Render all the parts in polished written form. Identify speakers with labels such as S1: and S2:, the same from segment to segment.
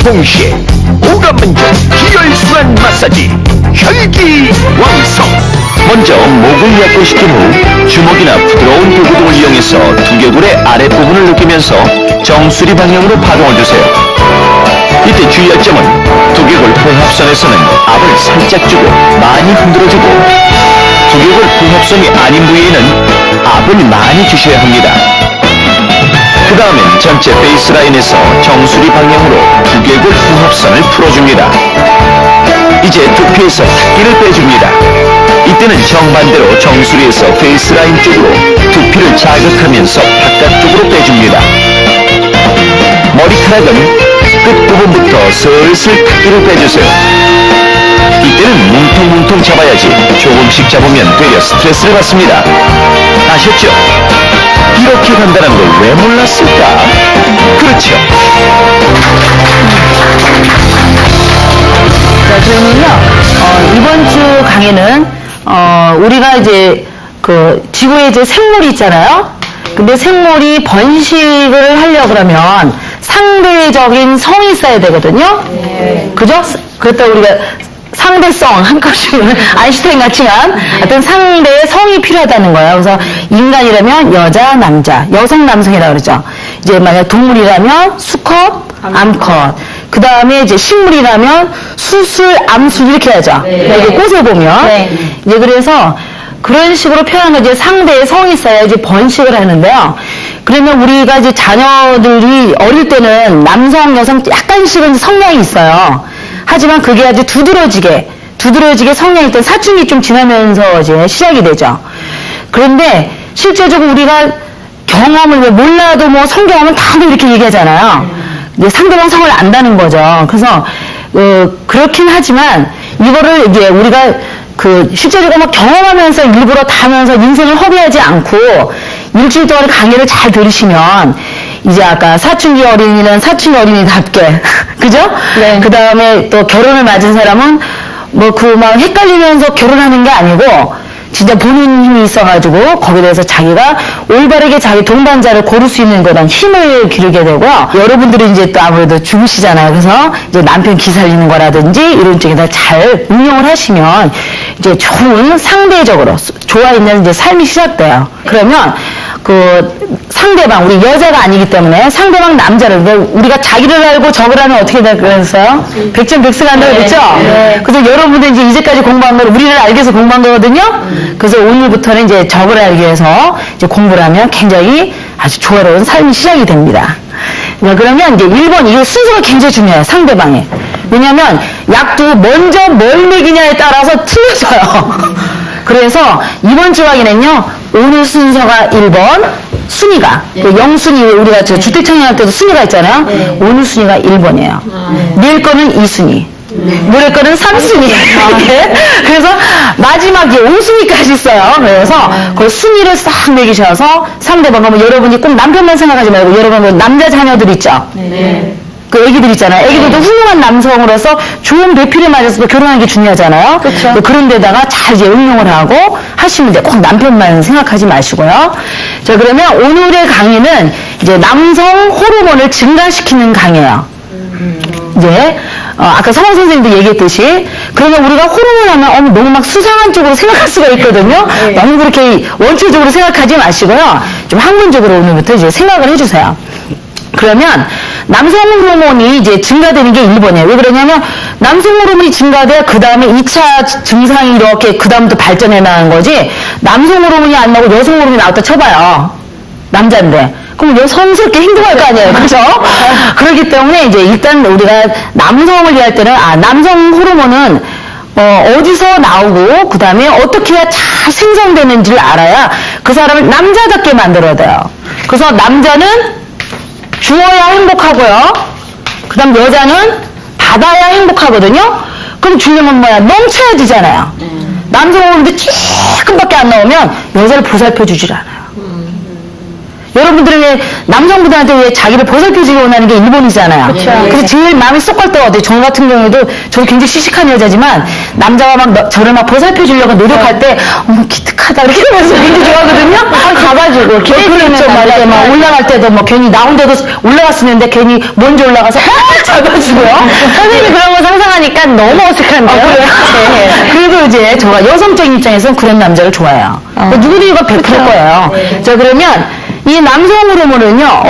S1: 동시에 오감 만족 기혈순환 마사지 혈기왕성. 먼저 목을 약고시킨 후 주먹이나 부드러운 도구등을 이용해서 두개골의 아랫부분을 느끼면서 정수리 방향으로 파동을 주세요. 이때 주의할 점은 두개골 후합선에서는 압을 살짝 주고 많이 흔들어주고 두개골 후합선이 아닌 부위에는 압을 많이 주셔야 합니다. 그 다음엔 전체 베이스라인에서 정수리 방향으로 두개골 후합선을 풀어줍니다. 이제 두피에서 탁기를 빼줍니다. 이때는 정반대로 정수리에서 베이스라인 쪽으로 두피를 자극하면서 바깥쪽으로 빼줍니다. 머리카락은 끝부분부터 슬슬 탁기를 빼주세요. 이때는 뭉텅뭉텅 잡아야지 조금씩 잡으면 되려 스트레스를 받습니다. 아셨죠? 이렇게 간다는 걸 왜 몰랐을까? 그렇죠.
S2: 자, 그러면요, 이번 주 강의는, 우리가 이제, 지구에 이제 생물이 있잖아요? 근데 생물이 번식을 하려고 그러면 상대적인 성이 있어야 되거든요? 네. 그죠? 그렇다고 우리가 상대성, 한값이 아인슈타인 같지만 어떤 상대의 성이 필요하다는 거예요. 그래서 인간이라면 여자, 남자, 여성, 남성이라고 그러죠. 이제 만약 동물이라면 수컷, 암컷. 그 다음에 이제 식물이라면 수술, 암술 이렇게 하죠. 네. 이게 꽃을 보면. 네. 이제 그래서 그런 식으로 표현한 거 이제 상대의 성이 있어야지 번식을 하는데요. 그러면 우리가 이제 자녀들이 어릴 때는 남성, 여성 약간씩은 성향이 있어요. 하지만 그게 아주 두드러지게 성향이 있던 사춘기 좀 지나면서 이제 시작이 되죠. 그런데 실제적으로 우리가 경험을 왜 몰라도 뭐 성경험은 다 이렇게 얘기하잖아요. 이제 상대방 성을 안다는 거죠. 그래서 그렇긴 하지만 이거를 이제 우리가 실제적으로 막 경험하면서 일부러 다 하면서 인생을 허비하지 않고 일주일 동안 강의를 잘 들으시면 이제 아까 사춘기 어린이는 사춘기 어린이답게 그죠? 네. 그 다음에 또 결혼을 맞은 사람은 뭐 막 헷갈리면서 결혼하는 게 아니고 진짜 본인 힘이 있어가지고 거기에 대해서 자기가 올바르게 자기 동반자를 고를 수 있는 그런 힘을 기르게 되고요. 여러분들이 이제 또 아무래도 죽으시잖아요. 그래서 이제 남편 기살리는 거라든지 이런 쪽에다 잘 응용을 하시면 이제 좋은 상대적으로 좋아 있는 이제 삶이 시작돼요. 그러면 상대방, 우리 여자가 아니기 때문에 상대방 남자를, 우리가 자기를 알고 적을 하면 어떻게 될까요? 백전백승 한다고 그랬죠? 네. 그래서 여러분들 이제까지 공부한 걸 우리를 알기 위해서 공부한 거거든요? 그래서 오늘부터는 이제 적을 알기 위해서 이제 공부를 하면 굉장히 아주 조화로운 삶이 시작이 됩니다. 그러면 이제 1번, 이 순서가 굉장히 중요해요, 상대방에. 왜냐면 약도 먼저 뭘 먹이냐에 따라서 틀려져요. 그래서 이번 주 강의는요, 오늘 순서가 1번, 순위가. 네. 영순위, 우리가 주택청약할 때도 순위가 있잖아요. 네. 오늘 순위가 1번이에요. 내일 거는 2순위. 네. 모레 거는 3순위. 그래서 마지막에 5순위까지 있어요. 그래서 그 순위를 싹 매기셔서 상대방, 그러면 여러분이 꼭 남편만 생각하지 말고 여러분 남자 자녀들 있죠? 네. 그 애기들 있잖아요. 애기들도 훌륭한 남성으로서 좋은 배필을 맞아서 결혼하는 게 중요하잖아요. 그렇죠. 그런 데다가 잘 이제 응용을 하고 하시면 돼요. 꼭 남편만 생각하지 마시고요. 자, 그러면 오늘의 강의는 이제 남성 호르몬을 증가시키는 강의예요. 이제 아까 성원 선생님도 얘기했듯이 그러면 우리가 호르몬 하면 너무 막 수상한 쪽으로 생각할 수가 있거든요. 네. 너무 그렇게 원초적으로 생각하지 마시고요. 좀 학문적으로 오늘부터 이제 생각을 해주세요. 그러면 남성 호르몬이 이제 증가되는 게 1번이에요. 왜 그러냐면 남성 호르몬이 증가돼야 그 다음에 2차 증상이 이렇게 그 다음부터 발전해 나가는 거지, 남성 호르몬이 안 나오고 여성 호르몬이 나왔다 쳐봐요. 남자인데. 그럼 여성스럽게 행동할 거 아니에요. 그죠? 그렇기 때문에 이제 일단 우리가 남성을 이해할 때는 남성 호르몬은 어디서 나오고 그 다음에 어떻게 해야 잘 생성되는지를 알아야 그 사람을 남자답게 만들어야 돼요. 그래서 남자는 주어야 행복하고요. 그 다음 여자는 받아야 행복하거든요. 그럼 중요한 건 뭐야? 넘쳐야 되잖아요. 남성 호르몬이 조금밖에 안 나오면 여자를 보살펴 주질 않아요. 여러분들은 왜 남성분들한테 왜 자기를 보살펴주기 원하는 게 일본이잖아요. 그쵸. 그래서 제일 마음이 쏙 갈 때가 어때요? 저 같은 경우에도 저도 굉장히 시식한 여자지만 남자가 막 저를 막 보살펴 주려고 노력할 때 어머 기특하다 이렇게 하면서 굉장히 좋아하거든요.
S3: 잡아주고
S2: 그렇죠. 막 이렇게 막 올라갈 때도 뭐 괜히 나 혼자도 올라갔었는데 괜히 먼저 올라가서 잡아주고요.
S3: 선생님이 그런 거 상상하니까 너무 어색한데요.
S2: 네. 그리고 이제 제가 여성적인 입장에서는 그런 남자를 좋아해요. 누구도 이거 100% 거예요. 자, 그러면 이 남성 호르몬은요,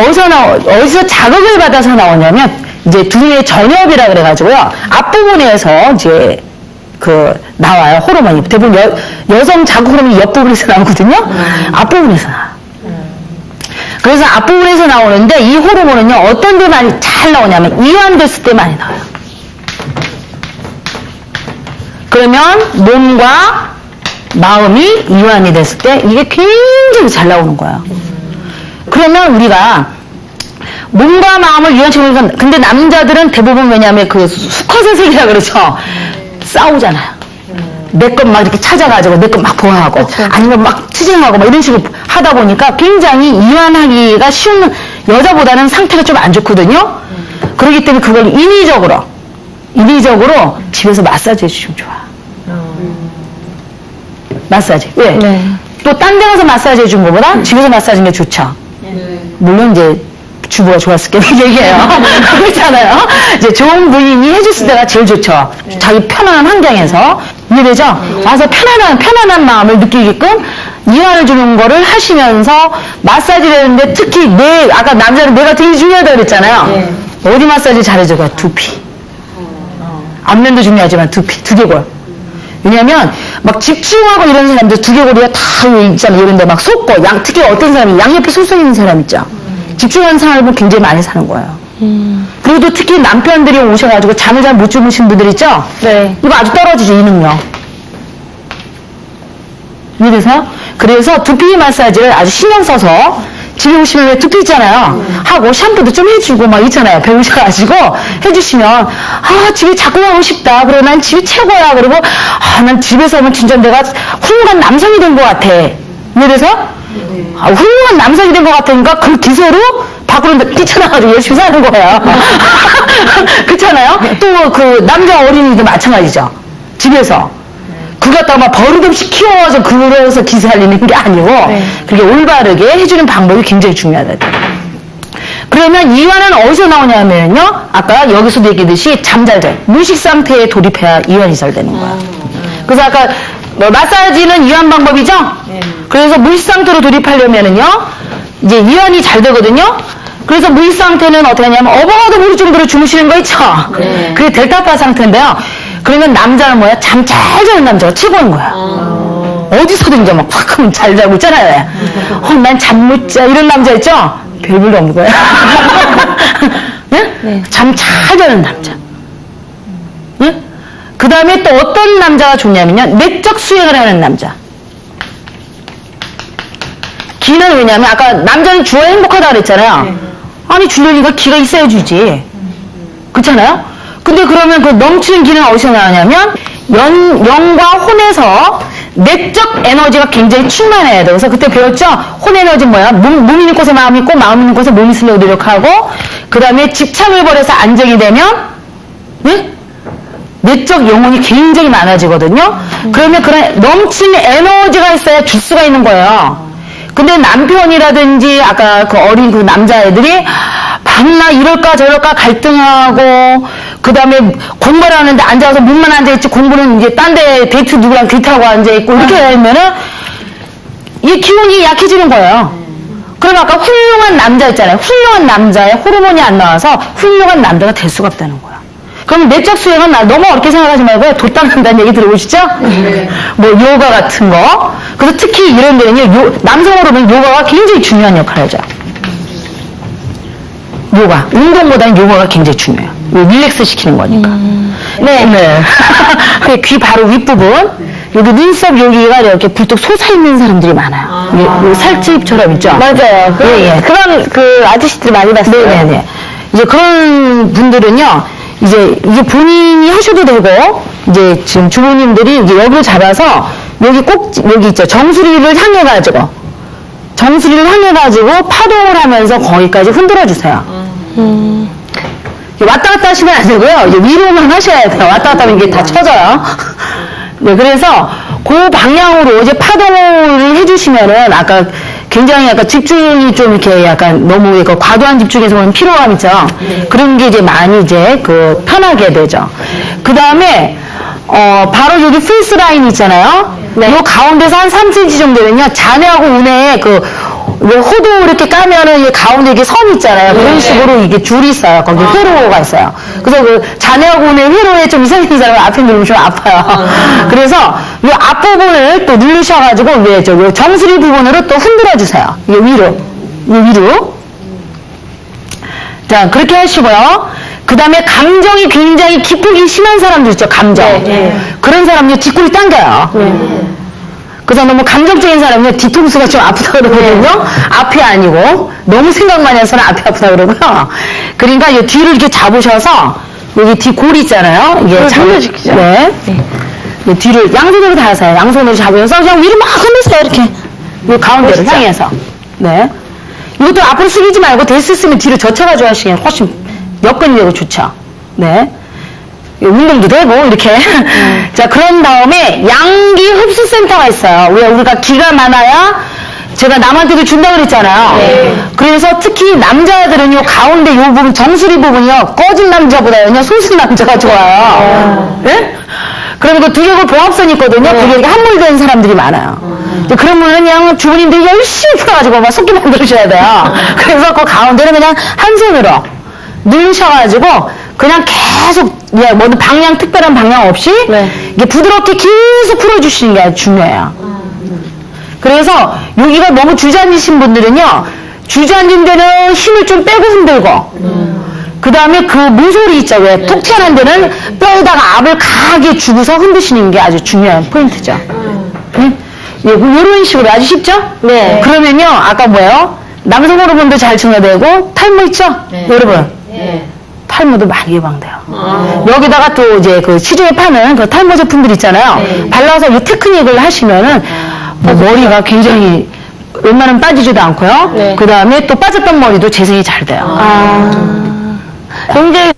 S2: 어디서 자극을 받아서 나오냐면, 이제 두뇌 전엽이라 그래가지고요, 앞부분에서 이제 나와요, 호르몬이. 대부분 여성 자극 호르몬이 옆부분에서 나오거든요? 앞부분에서 나와요. 그래서 앞부분에서 나오는데, 이 호르몬은요, 어떤 데 많이 잘 나오냐면, 이완됐을 때 많이 나와요. 그러면 몸과 마음이 이완이 됐을 때 이게 굉장히 잘 나오는 거예요. 그러면 우리가 몸과 마음을 이완시키는 건, 근데 남자들은 대부분 왜냐하면 수컷의 세계라 그러죠. 싸우잖아요. 내 것 막 이렇게 찾아가지고 내 것 막 보호하고 아니면 막 투쟁하고 막 이런 식으로 하다 보니까 굉장히 이완하기가 쉬운, 여자보다는 상태가 좀 안 좋거든요. 그렇기 때문에 그걸 인위적으로 집에서 마사지 해주시면 좋아. 마사지. 왜?
S3: 네.
S2: 또 딴 데 가서 마사지 해준 것보다 집에서 마사지 하는 게 좋죠. 물론 이제 주부가 좋았을 게 얘기해요. 그렇잖아요. 이제 좋은 부인이 해줬을 때가 제일 좋죠. 자기 편안한 환경에서. 이해되죠? 와서 편안한 마음을 느끼게끔 이완을 주는 거를 하시면서 마사지를 했는데 특히 아까 남자는 뇌가 되게 중요하다고 그랬잖아요. 어디 마사지 잘해줘가? 두피. 앞면도 중요하지만 두개골. 왜냐면 막 집중하고 이런 사람들 두개골이가 다 있잖아요. 이런데 막 솟고 특히 어떤 사람이 양옆에 솟아 있는 사람 있죠. 집중하는 사람은 굉장히 많이 사는 거예요. 그리고 또 특히 남편들이 오셔가지고 잠을 잘 못 주무신 분들 있죠.
S3: 네.
S2: 이거 아주 떨어지죠, 이 능력. 그래서 두피 마사지를 아주 신경 써서 집에 오시면 왜 두피 있잖아요. 하고 샴푸도 좀 해주고 막 있잖아요. 배우셔가지고 해주시면 집에 자꾸 가고 싶다. 그리고 난 집이 최고야. 그리고 난 집에서 하면 진짜 내가 훌륭한 남성이 된 것 같아. 이래서 훌륭한 남성이 된 것 같으니까 그 기세로 밖으로 뛰쳐나가지고 열심히 사는 거예요. 그렇잖아요. 또 남자 어린이도 마찬가지죠. 집에서. 그거 갖다가 막 버릇없이 키워서 그래서 기세 살리는 게 아니고 그게 올바르게 해주는 방법이 굉장히 중요하다. 그러면 이완은 어디서 나오냐면요, 아까 여기서도 얘기했듯이 잠잘 때 무식 상태에 돌입해야 이완이 잘 되는 거야. 그래서 아까 마사지는 이완 방법이죠. 그래서 무식 상태로 돌입하려면은요, 이제 이완이 잘 되거든요. 그래서 무식 상태는 어떻게 하냐면 어버가도 모를 정도로 주무시는 거 있죠. 그게 델타파 상태인데요. 그러면 남자는 뭐야? 잠 잘 자는 남자가 최고인 거야. 어디서든지 막 확 하면 잘 자고 있잖아요. 난 잠 못 자. 이런 남자 있죠? 별볼도 없는 거야. 네? 잠 잘 자는 남자. 네? 그 다음에 또 어떤 남자가 좋냐면요. 내적 수행을 하는 남자. 기는 왜냐면 아까 남자는 주어야 행복하다 그랬잖아요. 아니 주려니까 기가 있어야 주지. 그렇잖아요? 근데 그러면 그 넘치는 기는 어디서 나오냐면 영과 혼에서 내적 에너지가 굉장히 충만해야 돼. 그래서 그때 배웠죠? 혼 에너지 뭐야? 몸 있는 곳에 마음이 있고 마음 있는 곳에 몸이 있으려고 노력하고 그 다음에 집착을 버려서 안정이 되면 네? 내적 영혼이 굉장히 많아지거든요. 그러면 그런 넘치는 에너지가 있어야 줄 수가 있는 거예요. 근데 남편이라든지 아까 그 어린 그 남자애들이 밤낮 이럴까 저럴까 갈등하고 그 다음에 공부를 하는데 앉아서 몸만 앉아있지 공부는 이제 딴 데 데이트 누구랑 데이트하고 앉아있고 이렇게 하면은 이 기운이 약해지는 거예요. 그럼 아까 훌륭한 남자 있잖아요. 훌륭한 남자의 호르몬이 안 나와서 훌륭한 남자가 될 수가 없다는 거야. 그럼 내적 수행은 너무 어렵게 생각하지 말고 돛 닦는다는 얘기 들어보시죠? 뭐 요가 같은 거. 그래서 특히 이런 데는요, 남성으로 보면 요가가 굉장히 중요한 역할을 하죠. 요가. 운동보다는 요가가 굉장히 중요해요. 릴렉스 시키는 거니까. 네. 귀 바로 윗부분. 여기 눈썹 여기가 이렇게 불뚝 솟아있는 사람들이 많아요. 요 살집처럼 있죠?
S3: 맞아요. 그런 아저씨들 많이 봤어요.
S2: 네네네. 이제 그런 분들은요, 이제 본인이 하셔도 되고, 이제 지금 주부님들이 이제 여기를 잡아서, 여기 있죠. 정수리를 향해가지고 파동을 하면서 거기까지 흔들어주세요. 왔다 갔다 하시면 안 되고요. 이제 위로만 하셔야 돼요. 왔다 갔다 하면 이게 다 쳐져요. 네, 그래서 그 방향으로 이제 파동을 해주시면은 아까 굉장히 약간 집중이 좀 이렇게 약간 너무 이거 과도한 집중에서 오는 피로감 있죠. 그런 게 이제 많이 이제 그 편하게 되죠. 그 다음에 바로 여기 페이스 라인 있잖아요.
S3: 네.
S2: 요 가운데서 한 3cm 정도면요. 잔해하고 운해에 호도 이렇게 까면은 이 가운데 이게 선 있잖아요. 그런 식으로 이게 줄이 있어요. 거기 회로가 있어요. 그래서 그 잔해하고 운해 회로에 좀 이상 있는 사람은 앞에 누르면 좀 아파요. 그래서 이 앞부분을 또 누르셔가지고 요 정수리 부분으로 또 흔들어 주세요. 이 위로. 자, 그렇게 하시고요. 그 다음에 감정이 굉장히 기폭이 심한 사람들 있죠, 감정. 그런 사람들 뒷골이 당겨요. 그래서 너무 감정적인 사람은 뒤통수가 좀 아프다 그러거든요. 앞이 아니고, 너무 생각 많이 해서는 앞이 아프다 그러고요. 그러니까 이 뒤를 이렇게 잡으셔서, 여기 뒷골이 있잖아요. 이게
S3: 살려주시죠.
S2: 네. 이 뒤를 양손으로 다 하세요. 양손으로 잡으셔서 그냥 위로 막 흔드세요, 이렇게. 이 가운데를 향해서. 네. 이것도 앞으로 숙이지 말고 될 수 있으면 뒤로 젖혀가지고 하시면 훨씬 여건이 되고 좋죠. 네. 운동도 되고 이렇게. 자, 그런 다음에 양기 흡수 센터가 있어요. 왜 우리가 기가 많아야 제가 남한테도 준다 그랬잖아요. 그래서 특히 남자들은요 가운데 요 부분 정수리 부분이요 꺼진 남자보다요 소순 남자가 좋아요. 네? 그러면 그 두개골 봉합선이 있거든요. 그게 이렇게 함몰된 사람들이 많아요. 그러면 그냥 주부님들이 열심히 풀어가지고 막 속기 만들으셔야 돼요. 그래서 그 가운데를 그냥 한 손으로 누르셔가지고 그냥 계속 뭐 방향 특별한 방향 없이 이게 부드럽게 계속 풀어주시는 게 아주 중요해요. 그래서 여기가 너무 주저앉으신 분들은요 주저앉은 데는 힘을 좀 빼고 흔들고 그 다음에 그 모서리 있죠. 왜 톡 튀어나온 데는 뼈에다가 압을 강하게 주고서 흔드시는 게 아주 중요한 포인트죠. 이런 식으로 아주 쉽죠?
S3: 네.
S2: 그러면요 아까 뭐예요? 남성 호르몬도 잘 증가되고 탈모 있죠? 여러분 탈모도 많이 예방돼요. 여기다가 또 이제 그 시중에 파는 그 탈모 제품들 있잖아요. 발라서 이 테크닉을 하시면은 머리가 굉장히 웬만하면 빠지지도 않고요. 그 다음에 또 빠졌던 머리도 재생이 잘 돼요.
S3: 굉장히